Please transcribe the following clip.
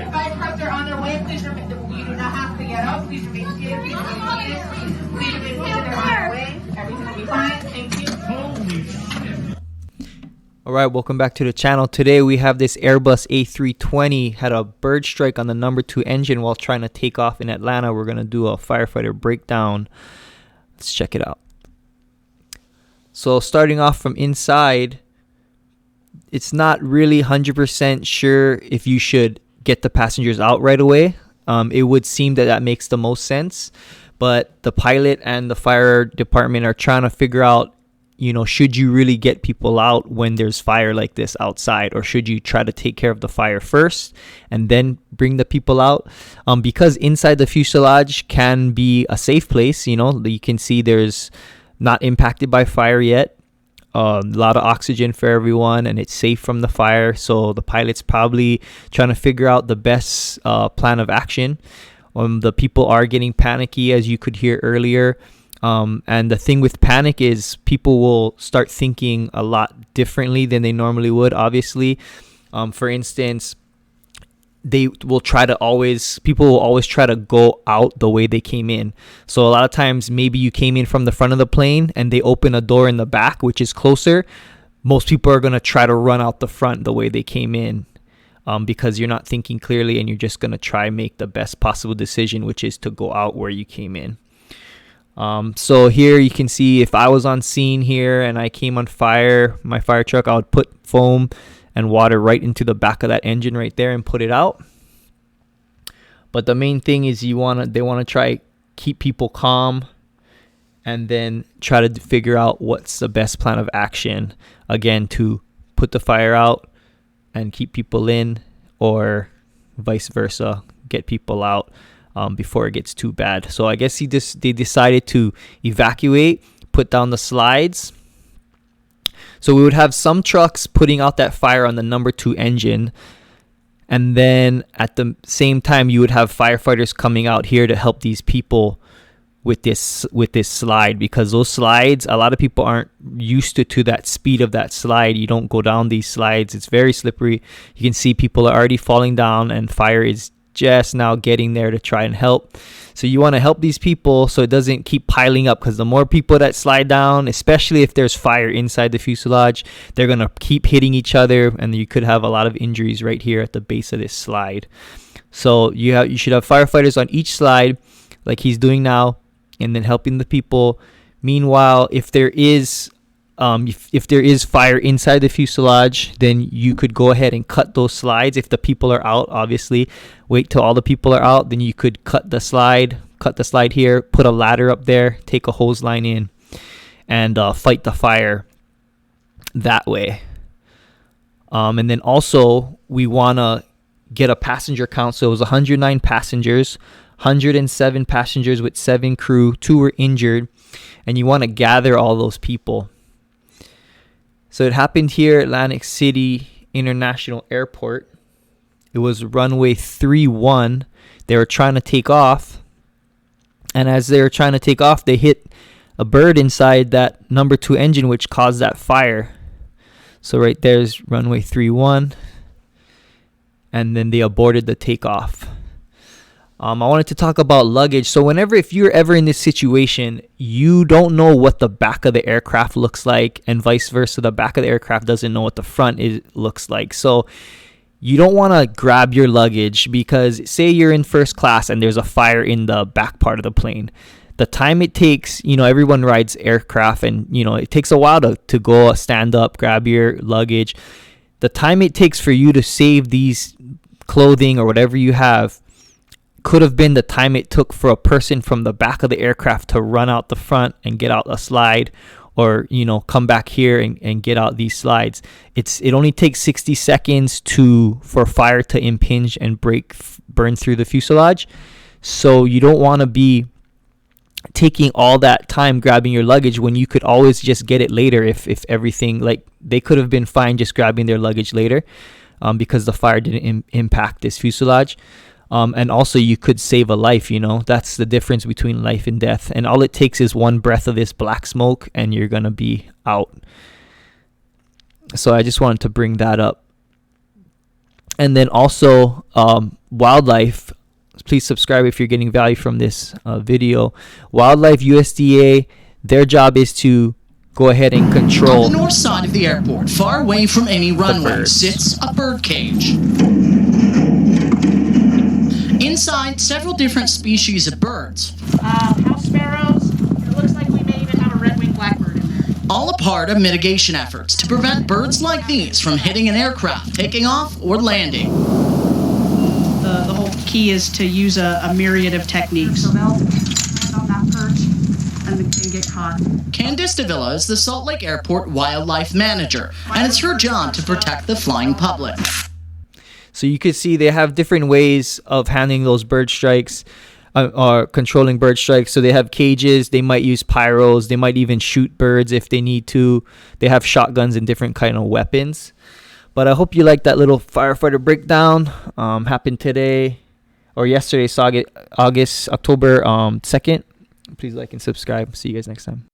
Fire trucks are on their way. Please remain. You do not have to get out. Please remain seated. Please remain seated. Please remain seated. They're on their way. Everything will be fine. Thank you. Holy shit. All right, welcome back to the channel. Today we have this Airbus A320 had a bird strike on the number 2 engine while trying to take off in Atlanta. We're going to do a firefighter breakdown. Let's check it out. So starting off from inside, it's not really 100% sure if you should get the passengers out right away. It would seem that makes the most sense, but the pilot and the fire department are trying to figure out, should you really get people out when there's fire like this outside, or should you try to take care of the fire first and then bring the people out? Because inside the fuselage can be a safe place. You can see there's not impacted by fire yet. A lot of oxygen for everyone, and it's safe from the fire. So the pilot's probably trying to figure out the best plan of action. The people are getting panicky, as you could hear earlier. And the thing with panic is people will start thinking a lot differently than they normally would, obviously. For instance, people will always try to go out the way they came in. So a lot of times, maybe you came in from the front of the plane and they open a door in the back, which is closer. Most people are going to try to run out the front the way they came in, because you're not thinking clearly and you're just going to try and make the best possible decision, which is to go out where you came in. So here you can see if I was on scene here and I came on fire, my fire truck, I would put foam and water right into the back of that engine right there and put it out. But the main thing is they want to try keep people calm and then try to figure out what's the best plan of action, again, to put the fire out and keep people in, or vice versa, get people out before it gets too bad. So I guess they decided to evacuate, put down the slides. So we would have some trucks putting out that fire on the number 2 engine, and then at the same time you would have firefighters coming out here to help these people with this slide, because those slides, a lot of people aren't used to that speed of that slide. You don't go down these slides. It's very slippery. You can see people are already falling down and fire is just now getting there to try and help. So you want to help these people so it doesn't keep piling up, because the more people that slide down, especially if there's fire inside the fuselage, they're going to keep hitting each other, and you could have a lot of injuries right here at the base of this slide. So you should have firefighters on each slide like he's doing now, and then helping the people. Meanwhile, if there is fire inside the fuselage, then you could go ahead and cut those slides. If the people are out, obviously, wait till all the people are out. Then you could cut the slide here, put a ladder up there, take a hose line in, and fight the fire that way. And then also, we want to get a passenger count. So it was 109 passengers, 107 passengers with 7 crew, 2 were injured, and you want to gather all those people. So it happened here at Atlantic City International Airport. It was runway 31. They were trying to take off. And as they were trying to take off, they hit a bird inside that number 2 engine, which caused that fire. So right there's runway 31. And then they aborted the takeoff. I wanted to talk about luggage. So if you're ever in this situation, you don't know what the back of the aircraft looks like, and vice versa. The back of the aircraft doesn't know what the front looks like. So you don't want to grab your luggage, because say you're in first class and there's a fire in the back part of the plane. The time it takes, everyone rides aircraft, and, it takes a while to go stand up, grab your luggage. The time it takes for you to save these clothing or whatever you have could have been the time it took for a person from the back of the aircraft to run out the front and get out a slide, or come back here and get out these slides. It only takes 60 seconds for fire to impinge and burn through the fuselage. So you don't want to be taking all that time grabbing your luggage when you could always just get it later. If everything, like, they could have been fine just grabbing their luggage later, because the fire didn't impact this fuselage. And also you could save a life. That's the difference between life and death. And all it takes is one breath of this black smoke and you're going to be out. So I just wanted to bring that up. And then also wildlife. Please subscribe if you're getting value from this video. Wildlife USDA, their job is to go ahead and control. On the north side of the airport, far away from any runway, sits a bird cage. Inside, several different species of birds. House sparrows. It looks like we may even have a red-winged blackbird in there. All a part of mitigation efforts to prevent birds like these from hitting an aircraft, taking off, or landing. The whole key is to use a myriad of techniques. So they'll land on that perch and get caught. Candice Davila is the Salt Lake Airport wildlife manager, and it's her job to protect the flying public. So you can see they have different ways of handling those bird strikes or controlling bird strikes. So they have cages, they might use pyros, they might even shoot birds if they need to. They have shotguns and different kind of weapons. But I hope you like that little firefighter breakdown. Happened today or yesterday, October 2nd. Please like and subscribe. See you guys next time.